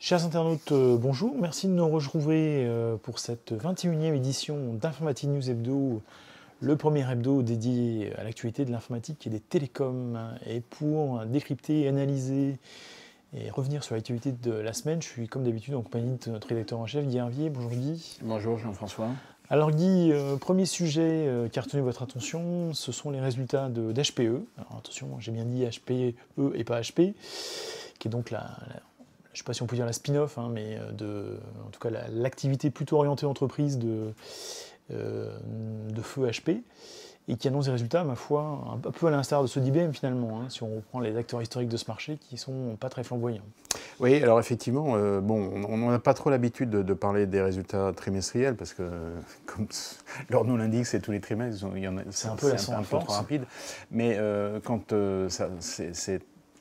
Chers internautes, bonjour, merci de nous retrouver pour cette 21e édition d'Informatique News Hebdo, le premier hebdo dédié à l'actualité de l'informatique et des télécoms. Et pour décrypter, analyser et revenir sur l'actualité de la semaine, je suis comme d'habitude en compagnie de notre rédacteur en chef, Guy Hervier. Bonjour Guy. Bonjour Jean-François. Alors Guy, premier sujet qui a retenu votre attention, ce sont les résultats d'HPE. Alors attention, j'ai bien dit HPE et pas HP, qui est donc je ne sais pas si on peut dire la spin-off, mais en tout cas l'activité plutôt orientée entreprise de feu HP, et qui annonce des résultats, ma foi, un peu à l'instar de ceux d'IBM finalement, si on reprend les acteurs historiques de ce marché qui ne sont pas très flamboyants. Oui, alors effectivement, on n'a pas trop l'habitude de parler des résultats trimestriels, parce que, comme leur nom l'indique, c'est tous les trimestres, c'est un peu la un peu trop rapide, mais quand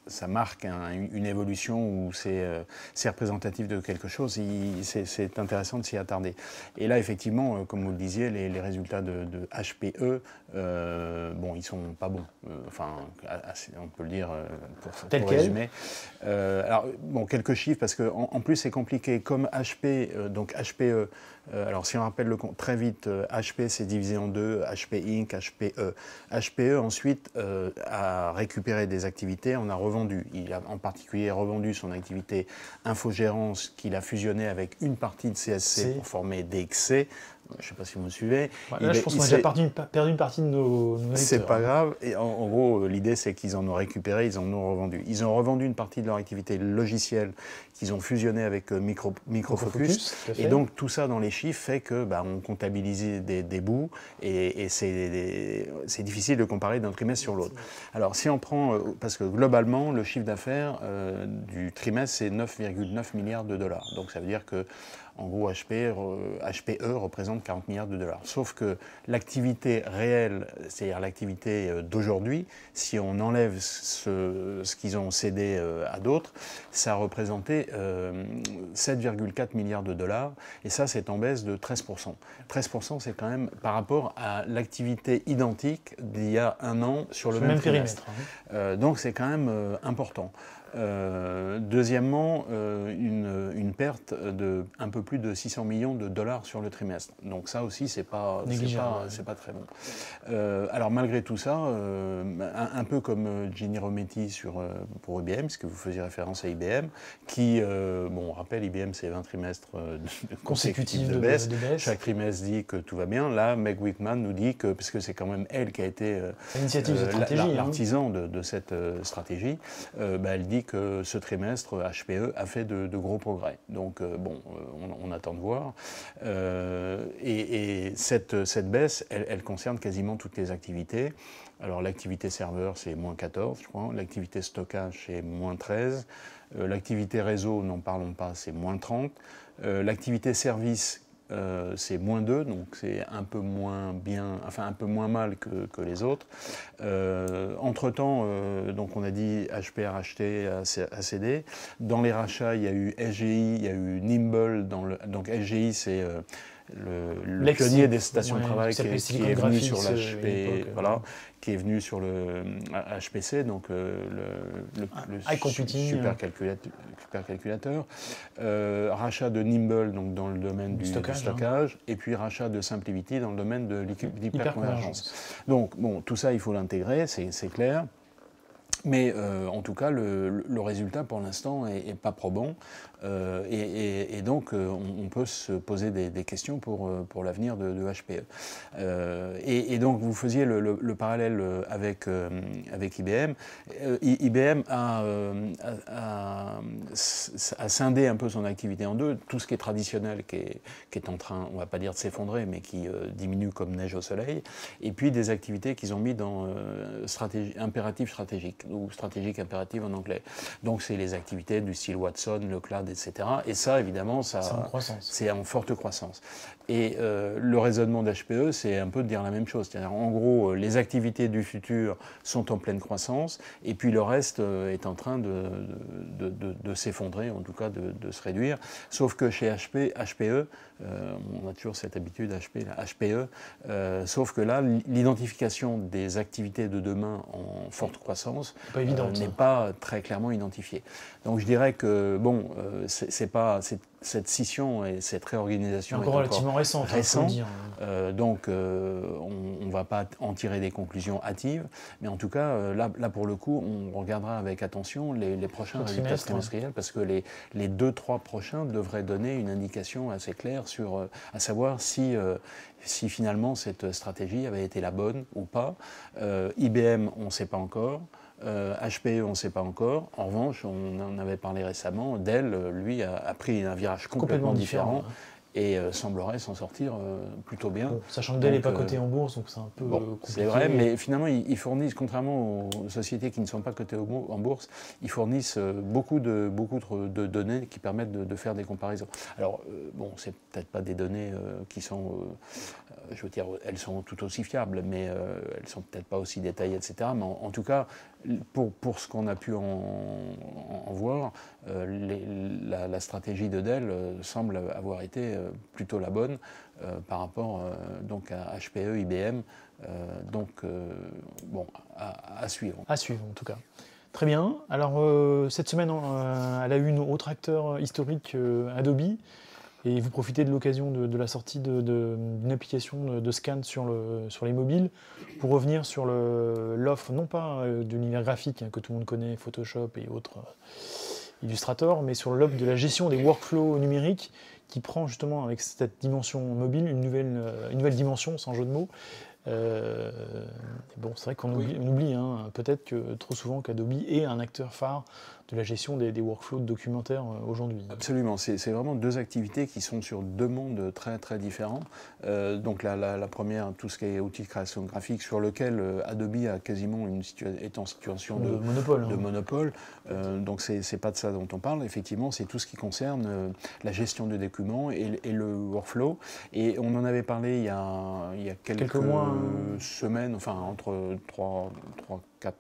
ça marque une évolution où c'est représentatif de quelque chose, c'est intéressant de s'y attarder. Et là, effectivement, comme vous le disiez, les résultats de HPE, ils sont pas bons. On peut le dire pour résumer. Alors, quelques chiffres, parce qu'en plus, c'est compliqué. Comme HP, donc HPE, alors si on rappelle le compte très vite, HP c'est divisé en deux, HP Inc, HPE. HPE ensuite a récupéré des activités, on a revendu. Il a en particulier revendu son activité infogérance qu'il a fusionné avec une partie de CSC pour former DXC. Je ne sais pas si vous me suivez. Là, je pense qu'on a déjà perdu une partie de nos lecteurs. C'est pas grave. Et en gros, l'idée, c'est qu'ils en ont récupéré, ils en ont revendu. Ils ont revendu une partie de leur activité logicielle qu'ils ont fusionné avec Microfocus. Et donc, tout ça dans les chiffres fait que on comptabilise des bouts et c'est difficile de comparer d'un trimestre sur l'autre. Alors, si on prend, parce que globalement, le chiffre d'affaires du trimestre, c'est 9,9 milliards de dollars. Donc, ça veut dire que en gros, HPE représente 40 milliards de dollars. Sauf que l'activité réelle, c'est-à-dire l'activité d'aujourd'hui, si on enlève ce qu'ils ont cédé à d'autres, ça représentait 7,4 milliards de dollars. Et ça, c'est en baisse de 13%. 13%, c'est quand même par rapport à l'activité identique d'il y a un an sur le même trimestre. Donc, c'est quand même important. Deuxièmement, une perte de un peu plus de 600 millions de dollars sur le trimestre. Donc ça aussi, c'est pas très bon. Alors malgré tout ça, un peu comme Ginny Rometty pour IBM, parce que vous faisiez référence à IBM, qui, on rappelle, IBM c'est 20 trimestres consécutifs de baisse. Chaque trimestre dit que tout va bien. Là, Meg Whitman nous dit que, parce que c'est quand même elle qui a été l'artisan de cette stratégie, elle dit que ce trimestre, HPE a fait de gros progrès. Donc, on attend de voir. Et cette baisse, elle concerne quasiment toutes les activités. Alors, l'activité serveur, c'est moins 14, je crois. L'activité stockage, c'est moins 13. L'activité réseau, n'en parlons pas, c'est moins 30. L'activité service, c'est moins 2, donc c'est un peu moins bien, enfin un peu moins mal que les autres. Entre-temps, donc on a dit HP a racheté, a cédé. Dans les rachats, il y a eu SGI, il y a eu Nimble. Donc SGI, c'est le pionnier des stations de travail qui est venu sur l'HP, qui est venu sur le HPC, donc le supercalculateur. Rachat de Nimble, donc dans le domaine du stockage, et puis rachat de SimpliVity dans le domaine de l'hyperconvergence. Donc tout ça, il faut l'intégrer, c'est clair. Mais en tout cas, le résultat pour l'instant est pas probant. Et donc, on peut se poser des questions pour l'avenir de HPE. Et donc, vous faisiez le parallèle avec IBM. IBM a scindé un peu son activité en deux. Tout ce qui est traditionnel, qui est en train, on ne va pas dire de s'effondrer, mais qui diminue comme neige au soleil. Et puis, des activités qu'ils ont mis dans impératif stratégique, ou stratégique impérative en anglais. Donc, c'est les activités du style Watson, le cloud, etc. Et ça, évidemment, c'est en forte croissance. Et le raisonnement d'HPE, c'est un peu de dire la même chose. C'est-à-dire, en gros, les activités du futur sont en pleine croissance, et puis le reste est en train de s'effondrer, en tout cas de se réduire. Sauf que chez HPE, on a toujours cette habitude, HPE, sauf que là, l'identification des activités de demain en forte croissance n'est pas très clairement identifiée. Donc je dirais que bon, cette scission et cette réorganisation encore relativement récente, récent, donc on ne va pas en tirer des conclusions hâtives, mais en tout cas là pour le coup on regardera avec attention les prochains résultats trimestriels, parce que les 2-3 prochains devraient donner une indication assez claire sur à savoir si finalement cette stratégie avait été la bonne ou pas. IBM, on ne sait pas encore. HPE, on ne sait pas encore. En revanche, on en avait parlé récemment, Dell, lui, a pris un virage complètement différent. Et semblerait s'en sortir plutôt bien. Bon, sachant que Dell n'est pas coté en bourse, donc c'est un peu compliqué. C'est vrai, mais finalement, ils fournissent, contrairement aux sociétés qui ne sont pas cotées en bourse, ils fournissent beaucoup de données qui permettent de faire des comparaisons. Alors, bon, c'est peut-être pas des données qui sont, je veux dire, elles sont tout aussi fiables, mais elles sont peut-être pas aussi détaillées, etc. Mais en tout cas, pour ce qu'on a pu en voir, la stratégie de Dell semble avoir été plutôt la bonne par rapport donc à HPE, IBM. Bon, à suivre. À suivre, en tout cas. Très bien. Alors, cette semaine, elle a eu un autre acteur historique, Adobe. Et vous profitez de l'occasion de la sortie d'une application de scan sur les mobiles pour revenir sur l'offre, non pas de l'univers graphique que tout le monde connaît, Photoshop et autres Illustrator, mais sur l'offre de la gestion des workflows numériques qui prend justement avec cette dimension mobile une nouvelle dimension, sans jeu de mots. Bon, c'est vrai qu'on oublie peut-être que trop souvent qu'Adobe est un acteur phare de la gestion des workflows de documentaires aujourd'hui. Absolument, c'est vraiment deux activités qui sont sur deux mondes très très différents. Donc la première, tout ce qui est outils de création graphique, sur lequel Adobe a quasiment est en situation de monopole. Donc c'est pas de ça dont on parle. Effectivement, c'est tout ce qui concerne la gestion de documents et le workflow. Et on en avait parlé il y a quelques mois, semaines, enfin entre 3-4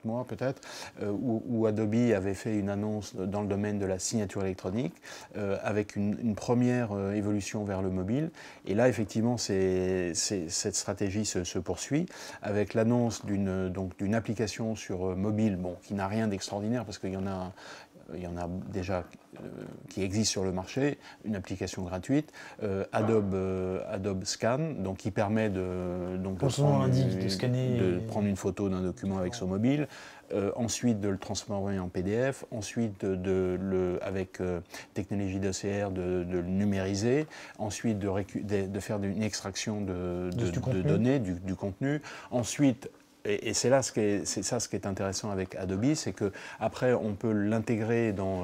mois peut-être, où Adobe avait fait une annonce dans le domaine de la signature électronique avec une première évolution vers le mobile. Et là, effectivement, cette stratégie se poursuit avec l'annonce d'une application sur mobile, bon, qui n'a rien d'extraordinaire parce qu'il y en a déjà qui existe sur le marché, une application gratuite, Adobe Scan, donc qui permet de prendre une photo d'un document avec son mobile, ensuite de le transformer en PDF, ensuite avec technologie d'OCR de le numériser, ensuite de faire une extraction de données, du contenu, ensuite. Et c'est ça ce qui est intéressant avec Adobe, c'est qu'après on peut l'intégrer dans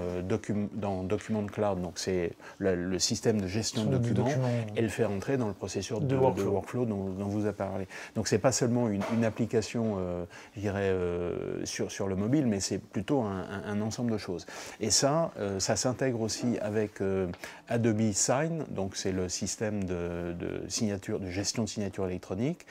Document Cloud, donc c'est le système de gestion de documents, et le faire entrer dans le processus de workflow dont vous avez parlé. Donc c'est pas seulement une application, je dirais, sur le mobile, mais c'est plutôt un ensemble de choses. Et ça s'intègre aussi avec Adobe Sign, donc c'est le système de gestion de signature électronique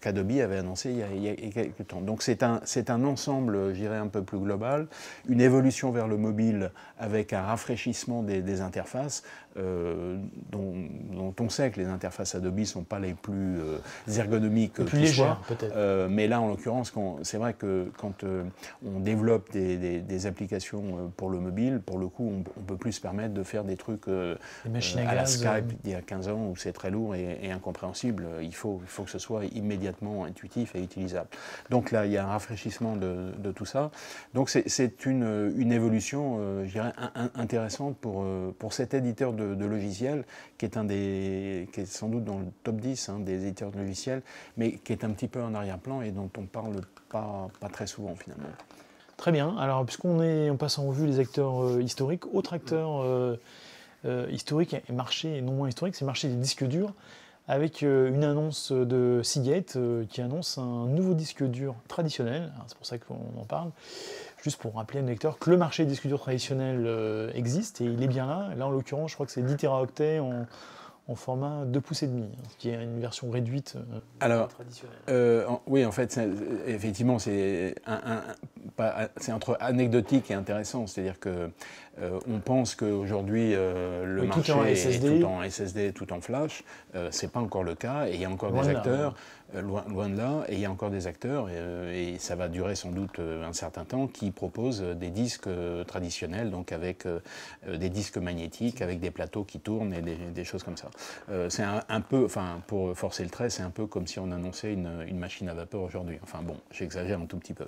qu'Adobe avait annoncé il y a quelques temps. Donc c'est un ensemble, je dirais, un peu plus global, une évolution vers le mobile avec un rafraîchissement des interfaces, dont on sait que les interfaces Adobe ne sont pas les plus ergonomiques plus légères, peut-être. Mais là, en l'occurrence, c'est vrai que quand on développe des applications pour le mobile, pour le coup, on peut plus se permettre de faire des trucs à la Skype d'il y a 15 ans où c'est très lourd et incompréhensible. Il faut que ce soit immédiatement intuitif et utilisable. Donc là, il y a un rafraîchissement de tout ça. Donc c'est une évolution, je dirais, intéressante pour cet éditeur de logiciels qui est sans doute dans le top 10 des éditeurs de logiciels, mais qui est un petit peu en arrière-plan et dont on ne parle pas très souvent finalement. Très bien. Alors, puisqu'on passe en revue les acteurs historiques, autre acteur historique et marché, et non moins historique, c'est le marché des disques durs, avec une annonce de Seagate qui annonce un nouveau disque dur traditionnel. C'est pour ça qu'on en parle. Juste pour rappeler à nos lecteurs que le marché des disques durs traditionnels existe et il est bien là. Là, en l'occurrence, je crois que c'est 10 Teraoctets en format 2,5 pouces, ce qui est une version réduite traditionnelle. Oui, en fait, effectivement, c'est c'est entre anecdotique et intéressant, c'est-à-dire que on pense qu'aujourd'hui le marché est tout en SSD, tout en flash. C'est pas encore le cas, et il y a encore des acteurs. Loin de là, et il y a encore des acteurs, et ça va durer sans doute un certain temps, qui proposent des disques traditionnels, donc avec des disques magnétiques, avec des plateaux qui tournent et des choses comme ça. C'est un peu, enfin, pour forcer le trait, c'est un peu comme si on annonçait une machine à vapeur aujourd'hui. Enfin bon, j'exagère un tout petit peu.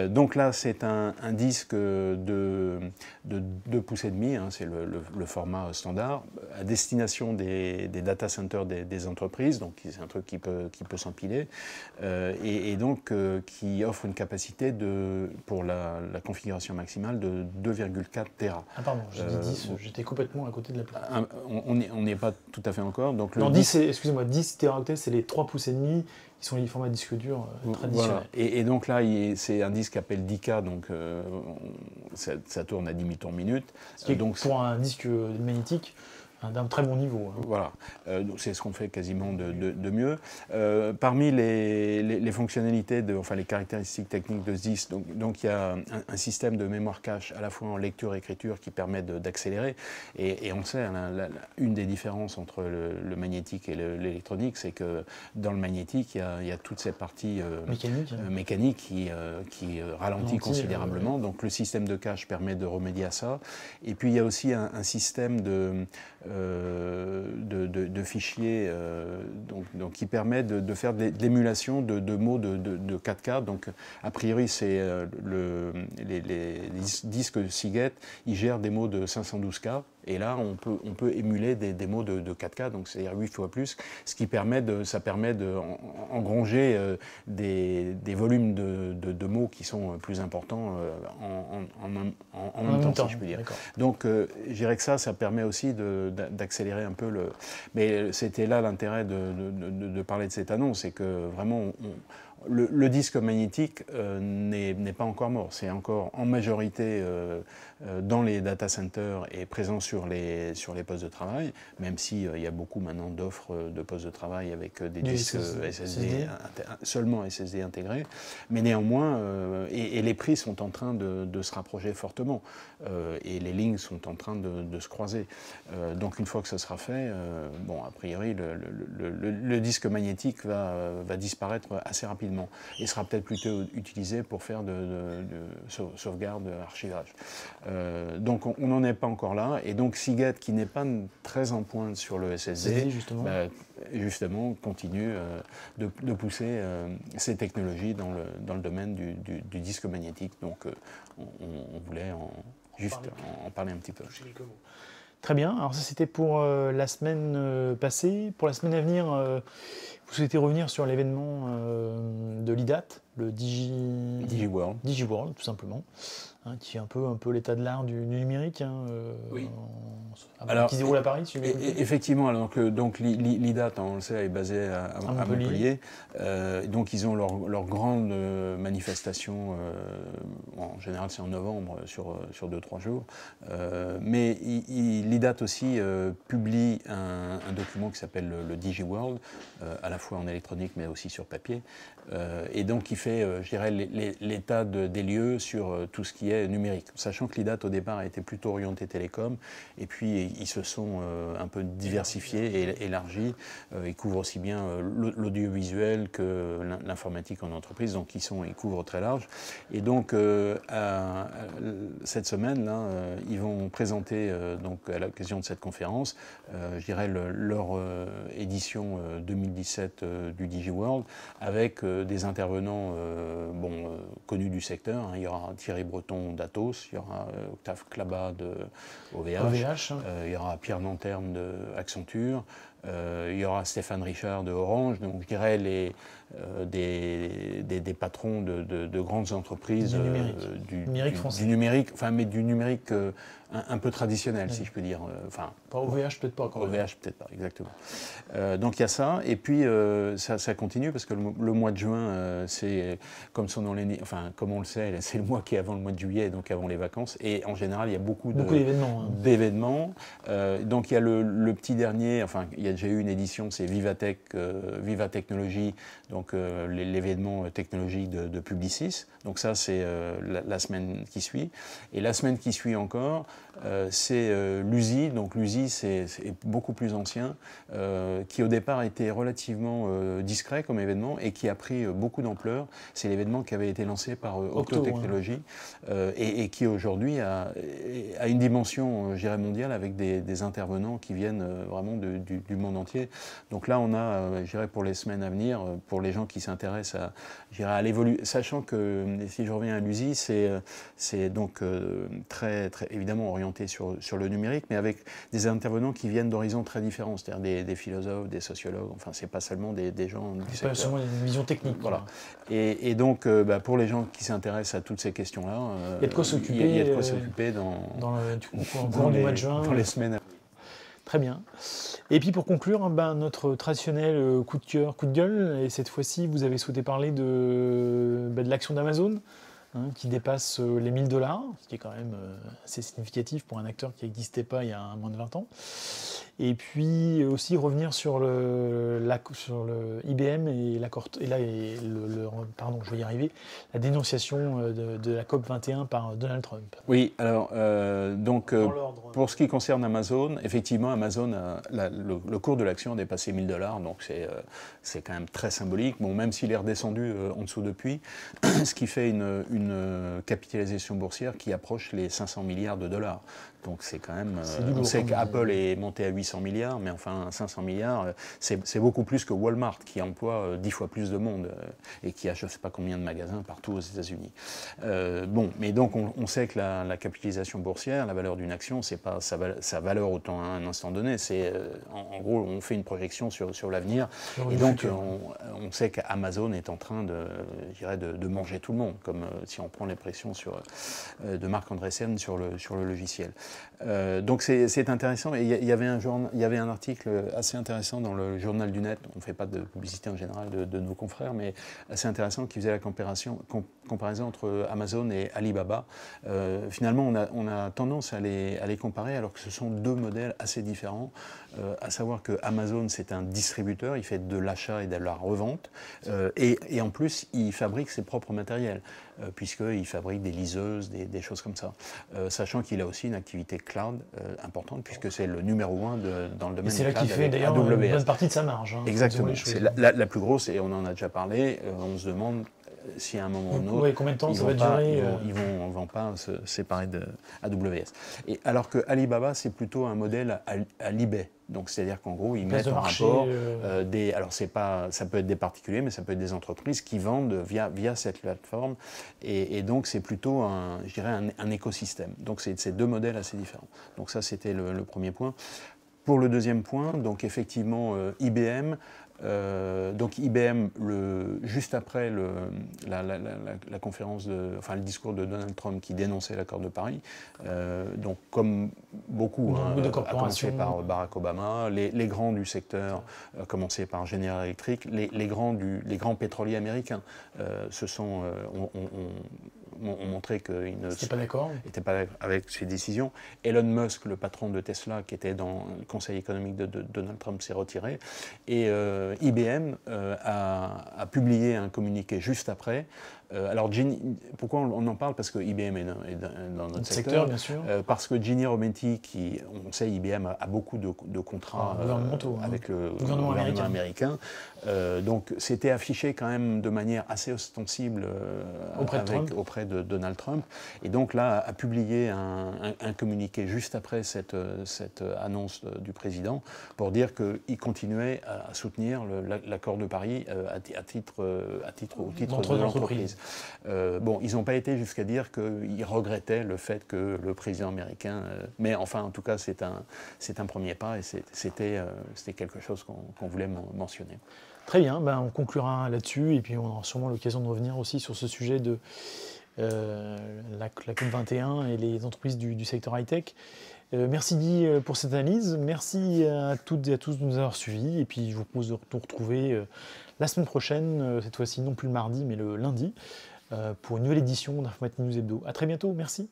Donc là, c'est un disque de 2 pouces et demi, hein, c'est le format standard, à destination des data centers des entreprises, donc c'est un truc qui peut s'empiler, et donc qui offre une capacité pour la configuration maximale de 2,4 Tera. Ah pardon, j'ai dit 10, j'étais complètement à côté de la plaque. On n'y est pas tout à fait encore. Donc non, 10, excusez-moi, 10 Teraoctets, c'est les 3 pouces et demi, qui sont les formats disque dur traditionnels. Voilà. Et donc là, c'est un disque qui s'appelle 10K, donc ça tourne à 10 000 tours minute. Ce qui est donc, pour un disque magnétique, d'un très bon niveau. Hein. Voilà, c'est ce qu'on fait quasiment de mieux. Parmi les fonctionnalités, enfin les caractéristiques techniques de ce disque, donc il y a un système de mémoire cache à la fois en lecture et écriture qui permet d'accélérer. Et on le sait, une des différences entre le magnétique et l'électronique, c'est que dans le magnétique, il y a toute cette partie mécanique qui ralentit considérablement. Donc le système de cache permet de remédier à ça. Et puis il y a aussi un système de fichiers donc qui permet de faire de l'émulation de mots de 4K. Donc a priori c'est les disques Seagate, ils gèrent des mots de 512K. Et là, on peut émuler des mots de 4K, donc c'est-à-dire 8 fois plus, ce qui permet d'engranger des volumes de mots qui sont plus importants en même temps, si je puis dire. Donc, je dirais que ça permet aussi d'accélérer un peu le... Mais c'était là l'intérêt de parler de cette annonce, c'est que vraiment... Le disque magnétique n'est pas encore mort, c'est encore en majorité dans les data centers et présent sur les postes de travail, même s'il y a beaucoup maintenant d'offres de postes de travail avec des disques SSD, seulement SSD intégrés, mais néanmoins, et les prix sont en train de se rapprocher fortement, et les lignes sont en train de se croiser. Donc une fois que ça sera fait, bon, a priori, le disque magnétique va disparaître assez rapidement. Et sera peut-être plutôt utilisé pour faire de sauvegarde, archivage. Donc on n'en est pas encore là. Et donc Seagate, qui n'est pas très en pointe sur le SSD, justement continue de pousser ces technologies dans le domaine du disque magnétique. Donc on voulait en parler un petit peu. Très bien, alors ça c'était pour la semaine passée. Pour la semaine à venir, vous souhaitez revenir sur l'événement de l'IDAT, le DigiWorld tout simplement, hein, qui est un peu l'état de l'art du numérique, hein, oui. Qui se déroule à Paris. Effectivement, alors donc l'IDAT, on le sait, est basé à Montpellier. Donc ils ont leur grande manifestation, en général c'est en novembre, sur 2-3 jours. Mais l'IDAT aussi publie un document qui s'appelle le DigiWorld, à la fois en électronique mais aussi sur papier. Et donc il fait, je dirais, l'état des lieux sur tout ce qui est numérique. Sachant que l'IDAT au départ a été plutôt orienté télécom, et puis ils se sont un peu diversifiés et élargis. Ils couvrent aussi bien l'audiovisuel que l'informatique en entreprise, donc ils couvrent très large. Et donc cette semaine là, ils vont présenter donc à l'occasion de cette conférence, je dirais leur édition 2017 du DigiWorld, avec des intervenants connus du secteur. Hein. Il y aura Thierry Breton d'Atos, il y aura Octave Klaba de OVH, il y aura Pierre Nanterme de Accenture, il y aura Stéphane Richard de Orange, donc je dirais des patrons de grandes entreprises du numérique français. Du numérique, enfin, mais du numérique un peu traditionnel, si je peux dire. Pas OVH, peut-être pas. OVH, peut-être pas, exactement. Donc il y a ça, et puis ça continue, parce que le mois de juin, c'est, comme son nom l'indique, enfin, comme on le sait, c'est le mois qui est avant le mois de juillet, donc avant les vacances, et en général, il y a beaucoup d'événements. Donc il y a le petit dernier, enfin, il y a a déjà eu une édition, c'est Vivatech, Viva Technology, donc l'événement technologique de Publicis. Donc ça, c'est la semaine qui suit. Et la semaine qui suit encore, c'est l'USI. Donc l'USI, c'est beaucoup plus ancien, qui au départ était relativement discret comme événement et qui a pris beaucoup d'ampleur. C'est l'événement qui avait été lancé par Octo Technologies et qui aujourd'hui a une dimension, je dirais, mondiale avec des intervenants qui viennent vraiment du monde entier. Donc là, on a, je dirais, pour les semaines à venir, pour les gens qui s'intéressent à l'évolution, sachant que, si je reviens à l'USI, c'est donc très évidemment orienté sur le numérique, mais avec des intervenants qui viennent d'horizons très différents, c'est-à-dire des philosophes, des sociologues, enfin, c'est pas seulement des gens du secteur. Pas seulement une vision technique. Voilà. Et donc, pour les gens qui s'intéressent à toutes ces questions-là, il y a de quoi s'occuper. Il y a de quoi s'occuper dans le mois de juin. Dans les semaines. Très bien. Et puis pour conclure, notre traditionnel coup de cœur, coup de gueule, et cette fois-ci, vous avez souhaité parler de l'action d'Amazon, qui dépasse les $1000, ce qui est quand même assez significatif pour un acteur qui n'existait pas il y a moins de 20 ans. Et puis aussi revenir sur le IBM et la dénonciation de la COP21 par Donald Trump. Oui, alors pour ce qui concerne Amazon, effectivement, Amazon, le cours de l'action a dépassé $1000, donc c'est quand même très symbolique. Bon, même s'il est redescendu en dessous depuis, ce qui fait une capitalisation boursière qui approche les 500 milliards de dollars. Donc c'est quand même... on sait qu'Apple est monté à 800 milliards, mais enfin 500 milliards, c'est beaucoup plus que Walmart, qui emploie 10 fois plus de monde et qui a je ne sais pas combien de magasins partout aux États-Unis. Bon, mais donc on sait que la capitalisation boursière, la valeur d'une action, c'est pas sa valeur autant à un instant donné. C'est en gros, on fait une projection sur l'avenir. Et donc on sait qu'Amazon est en train de manger tout le monde, comme si on prend l'impression de Marc Andreessen sur le logiciel. Donc c'est intéressant. Et il y avait un article assez intéressant dans le Journal du Net. On ne fait pas de publicité en général de nos confrères, mais assez intéressant, qui faisait la comparaison entre Amazon et Alibaba. Finalement, on a tendance à les comparer, alors que ce sont deux modèles assez différents. À savoir que Amazon, c'est un distributeur, il fait de l'achat et de la revente, et en plus, il fabrique ses propres matériels, puisqu'il fabrique des liseuses, des choses comme ça. Sachant qu'il a aussi une activité cloud importante, puisque c'est le numéro 1 dans le domaine du cloud. C'est là qu'il fait d'ailleurs une bonne partie de sa marge. Exactement, c'est la plus grosse, et on en a déjà parlé. On se demande si à un moment ou un autre, combien de temps ça va durer ils vont pas se séparer de AWS. Et alors que Alibaba, c'est plutôt un modèle à l'eBay. Donc c'est-à-dire qu'en gros, ils mettent en rapport alors ça peut être des particuliers, mais ça peut être des entreprises qui vendent via cette plateforme. Et donc c'est plutôt un écosystème. Donc c'est deux modèles assez différents. Donc ça, c'était le premier point. Pour le deuxième point, donc effectivement, IBM. Donc IBM, juste après la conférence, le discours de Donald Trump qui dénonçait l'accord de Paris, donc comme beaucoup, à commencer par Barack Obama, les grands du secteur, à commencer par General Electric, les grands pétroliers américains ont montré qu'ils n'étaient pas d'accord avec ces décisions. Elon Musk, le patron de Tesla, qui était dans le conseil économique de Donald Trump, s'est retiré. Et IBM a publié un communiqué juste après. Alors, pourquoi on en parle? Parce que IBM est dans notre secteur, bien sûr. Parce que Ginni Rometty, on sait, IBM a beaucoup de contrats avec le gouvernement américain. Donc, c'était affiché quand même de manière assez ostensible auprès de Donald Trump. Et donc là, a publié un communiqué juste après cette annonce du président pour dire qu'il continuait à soutenir l'accord de Paris au titre de l'entreprise. Bon, ils n'ont pas été jusqu'à dire qu'ils regrettaient le fait que le président américain... mais enfin, en tout cas, c'est un premier pas et c'était quelque chose qu'on voulait mentionner. Très bien, on conclura là-dessus et puis on aura sûrement l'occasion de revenir aussi sur ce sujet de la COP21 et les entreprises du secteur high-tech. Merci Guy pour cette analyse, merci à toutes et à tous de nous avoir suivis et puis je vous propose de nous retrouver la semaine prochaine, cette fois-ci non plus le mardi mais le lundi, pour une nouvelle édition d'Informatic News Hebdo. A très bientôt, merci.